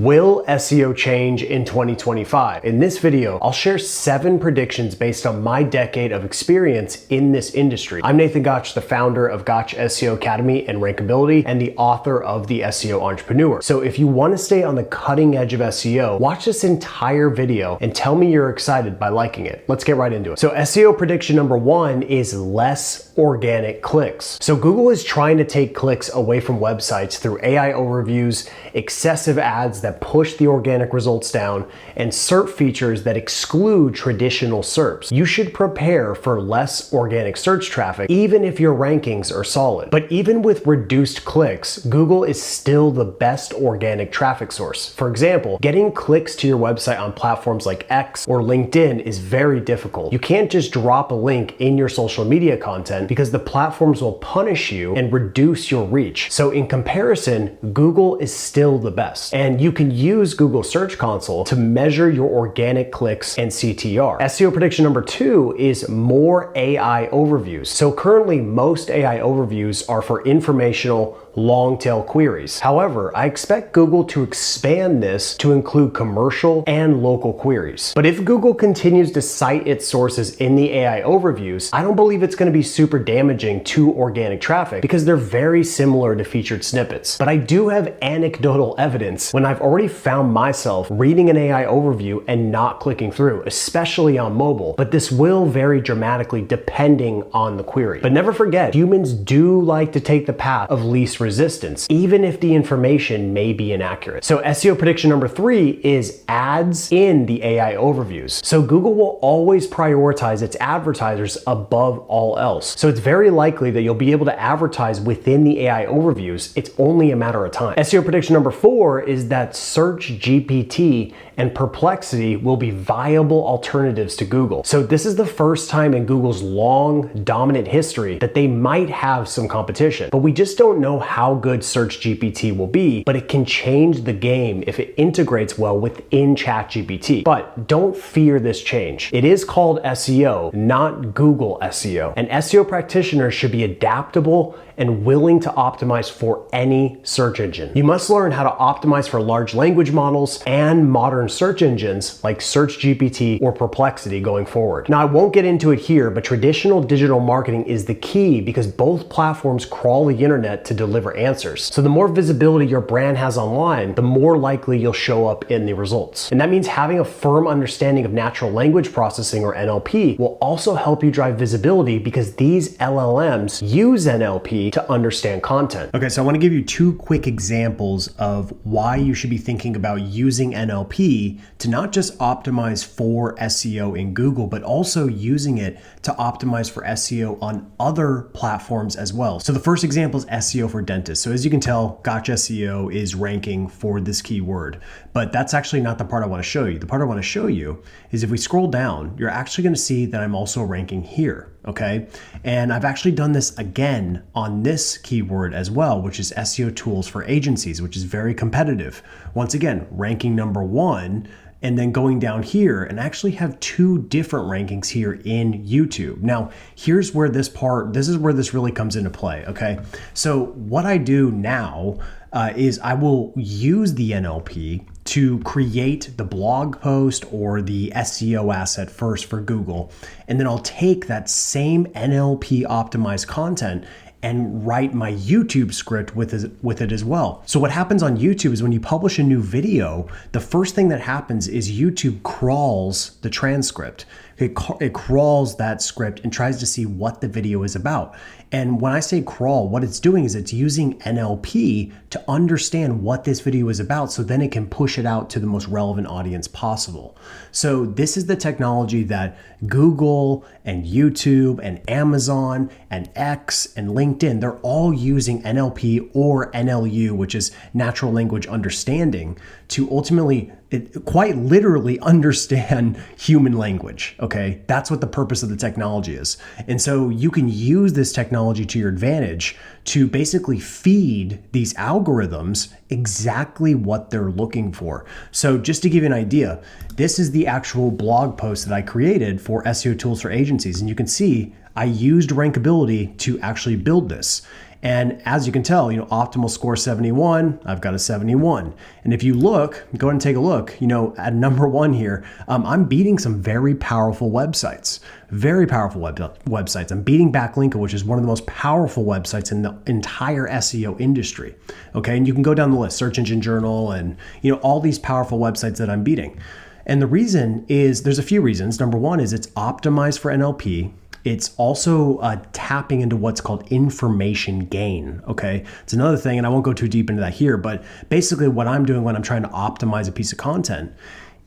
Will SEO change in 2025? In this video, I'll share 7 predictions based on my decade of experience in this industry. I'm Nathan Gotch, the founder of Gotch SEO Academy and Rankability and the author of The SEO Entrepreneur. So if you want to stay on the cutting edge of SEO, watch this entire video and tell me you're excited by liking it. Let's get right into it. So SEO prediction number 1 is less organic clicks. So Google is trying to take clicks away from websites through AI overviews, excessive ads that push the organic results down, and SERP features that exclude traditional SERPs. You should prepare for less organic search traffic, even if your rankings are solid. But even with reduced clicks, Google is still the best organic traffic source. For example, getting clicks to your website on platforms like X or LinkedIn is very difficult. You can't just drop a link in your social media content because the platforms will punish you and reduce your reach. So in comparison, Google is still the best. And you can use Google Search Console to measure your organic clicks and CTR. SEO prediction number 2 is more AI overviews. So currently most AI overviews are for informational long tail queries. However, I expect Google to expand this to include commercial and local queries. But if Google continues to cite its sources in the AI overviews, I don't believe it's going to be super damaging to organic traffic because they're very similar to featured snippets. But I do have anecdotal evidence when I've already found myself reading an AI overview and not clicking through, especially on mobile. But this will vary dramatically depending on the query. But never forget, humans do like to take the path of least resistance, even if the information may be inaccurate. So SEO prediction number 3 is ads in the AI overviews. So Google will always prioritize its advertisers above all else. So it's very likely that you'll be able to advertise within the AI overviews. It's only a matter of time. SEO prediction number 4 is that Search GPT and Perplexity will be viable alternatives to Google. So this is the first time in Google's long dominant history that they might have some competition, but we just don't know how good Search GPT will be, but it can change the game if it integrates well within ChatGPT. But don't fear this change. It is called SEO, not Google SEO. And SEO practitioners should be adaptable and willing to optimize for any search engine. You must learn how to optimize for large language models and modern search engines like Search GPT or Perplexity going forward. Now, I won't get into it here, but traditional digital marketing is the key because both platforms crawl the internet to deliver answers. So the more visibility your brand has online, the more likely you'll show up in the results. And that means having a firm understanding of natural language processing or NLP will also help you drive visibility because these LLMs use NLP to understand content. Okay, so I want to give you 2 quick examples of why you should be thinking about using NLP to not just optimize for SEO in Google, but also using it to optimize for SEO on other platforms as well. So the first example is SEO for dentists. So as you can tell, Gotch SEO is ranking for this keyword, but that's actually not the part I want to show you. The part I want to show you is if we scroll down, you're actually going to see that I'm also ranking here. Okay. And I've actually done this again on this keyword as well, which is SEO tools for agencies, which is very competitive. Once again, ranking number 1, and then going down here and actually have 2 different rankings here in YouTube. Now, here's where this is where this really comes into play. Okay. So what I do now is I will use the NLP to create the blog post or the SEO asset first for Google. And then I'll take that same NLP optimized content and write my YouTube script with it as well. So what happens on YouTube is when you publish a new video, the first thing that happens is YouTube crawls the transcript. It crawls that script and tries to see what the video is about. And when I say crawl, what it's doing is it's using NLP to understand what this video is about, so then it can push it out to the most relevant audience possible. So this is the technology that Google and YouTube and Amazon and X and LinkedIn, they're all using NLP or NLU, which is natural language understanding, to ultimately quite literally understand human language. Okay, that's what the purpose of the technology is. And so you can use this technology to your advantage to basically feed these algorithms exactly what they're looking for. So just to give you an idea, this is the actual blog post that I created for SEO tools for agencies. And you can see I used Rankability to actually build this. And as you can tell, optimal score 71, I've got a 71. And if you look, go ahead and take a look, at number one here, I'm beating some very powerful websites. Very powerful websites. I'm beating Backlinko, which is one of the most powerful websites in the entire SEO industry. Okay, and you can go down the list, Search Engine Journal, and all these powerful websites that I'm beating. And the reason is, there's a few reasons. Number one is it's optimized for NLP. It's also tapping into what's called information gain, okay? It's another thing, and I won't go too deep into that here, but basically what I'm doing when I'm trying to optimize a piece of content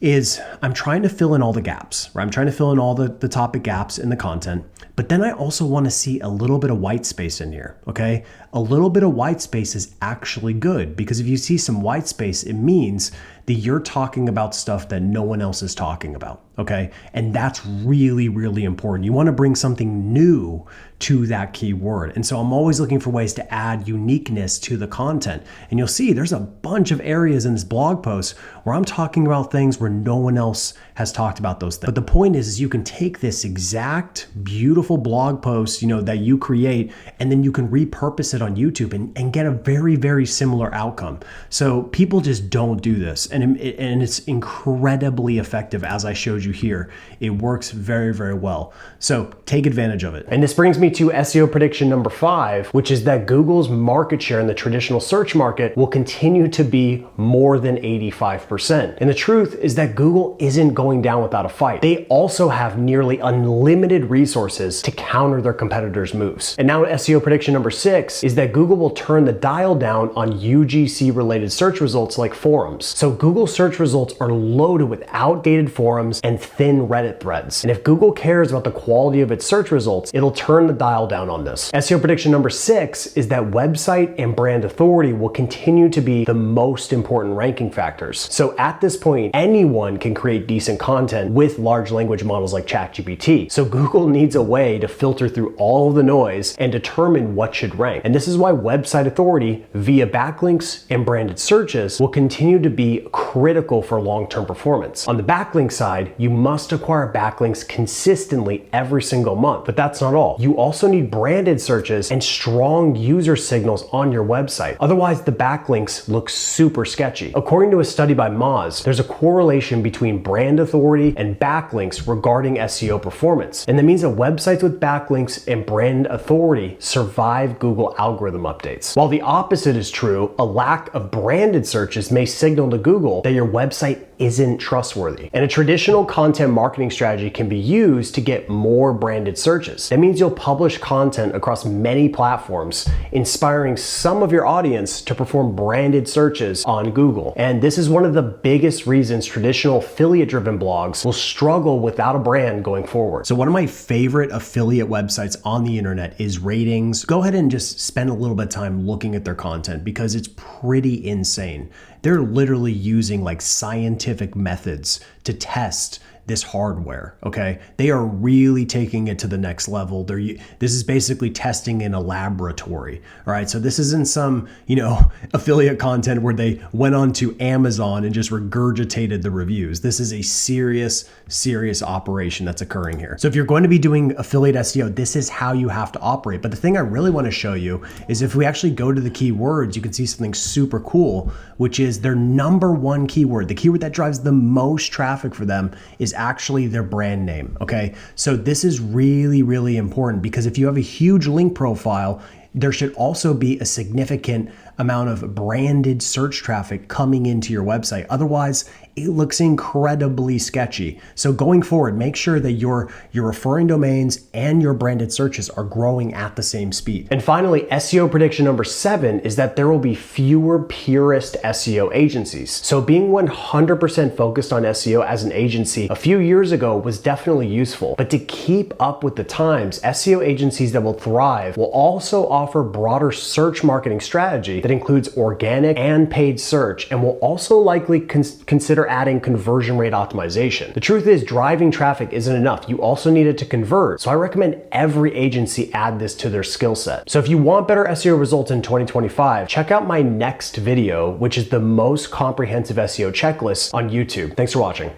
is I'm trying to fill in all the gaps, right? I'm trying to fill in all the topic gaps in the content, but then I also want to see a little bit of white space in here, okay? A little bit of white space is actually good, because if you see some white space, it means that you're talking about stuff that no one else is talking about, okay? And that's really, really important. You want to bring something new to that keyword. And so I'm always looking for ways to add uniqueness to the content. And you'll see there's a bunch of areas in this blog post where I'm talking about things where no one else has talked about those things. But the point is you can take this exact beautiful blog post, that you create, and then you can repurpose it on YouTube and get a very, very similar outcome. So people just don't do this. And it's incredibly effective, as I showed you here. It works very, very well. So take advantage of it. And this brings me to SEO prediction number 5, which is that Google's market share in the traditional search market will continue to be more than 85%. And the truth is that Google isn't going down without a fight. They also have nearly unlimited resources to counter their competitors' moves. And now SEO prediction number 6 is that Google will turn the dial down on UGC related search results like forums. So Google search results are loaded with outdated forums and thin Reddit threads. And if Google cares about the quality of its search results, it'll turn the dial down on this. SEO prediction number 6 is that website and brand authority will continue to be the most important ranking factors. So at this point, anyone can create decent content with large language models like ChatGPT. So Google needs a way to filter through all of the noise and determine what should rank. And this is why website authority via backlinks and branded searches will continue to be critical for long-term performance. On the backlink side, you must acquire backlinks consistently every single month, but that's not all. You also need branded searches and strong user signals on your website. Otherwise, the backlinks look super sketchy. According to a study by Moz, there's a correlation between brand authority and backlinks regarding SEO performance. And that means that websites with backlinks and brand authority survive Google algorithm updates. While the opposite is true, a lack of branded searches may signal to Google that your website isn't trustworthy. And a traditional content marketing strategy can be used to get more branded searches. That means you'll publish content across many platforms, inspiring some of your audience to perform branded searches on Google. And this is one of the biggest reasons traditional affiliate-driven blogs will struggle without a brand going forward. So one of my favorite affiliate websites on the internet is Ratings. Go ahead and just spend a little bit of time looking at their content because it's pretty insane. They're literally using like scientific methods to test this hardware, okay? They are really taking it to the next level. This is basically testing in a laboratory, all right? So this isn't some, affiliate content where they went onto Amazon and just regurgitated the reviews. This is a serious, serious operation that's occurring here. So if you're going to be doing affiliate SEO, this is how you have to operate. But the thing I really want to show you is if we actually go to the keywords, you can see something super cool, which is their number one keyword. The keyword that drives the most traffic for them is actually their brand name, okay? So this is really, really important because if you have a huge link profile, there should also be a significant amount of branded search traffic coming into your website. Otherwise, it looks incredibly sketchy. So going forward, make sure that your referring domains and your branded searches are growing at the same speed. And finally, SEO prediction number 7 is that there will be fewer purist SEO agencies. So being 100% focused on SEO as an agency a few years ago was definitely useful. But to keep up with the times, SEO agencies that will thrive will also offer broader search marketing strategy that includes organic and paid search, and will also likely consider adding conversion rate optimization. The truth is, driving traffic isn't enough. You also need it to convert. So I recommend every agency add this to their skill set. So if you want better SEO results in 2025, check out my next video, which is the most comprehensive SEO checklist on YouTube. Thanks for watching.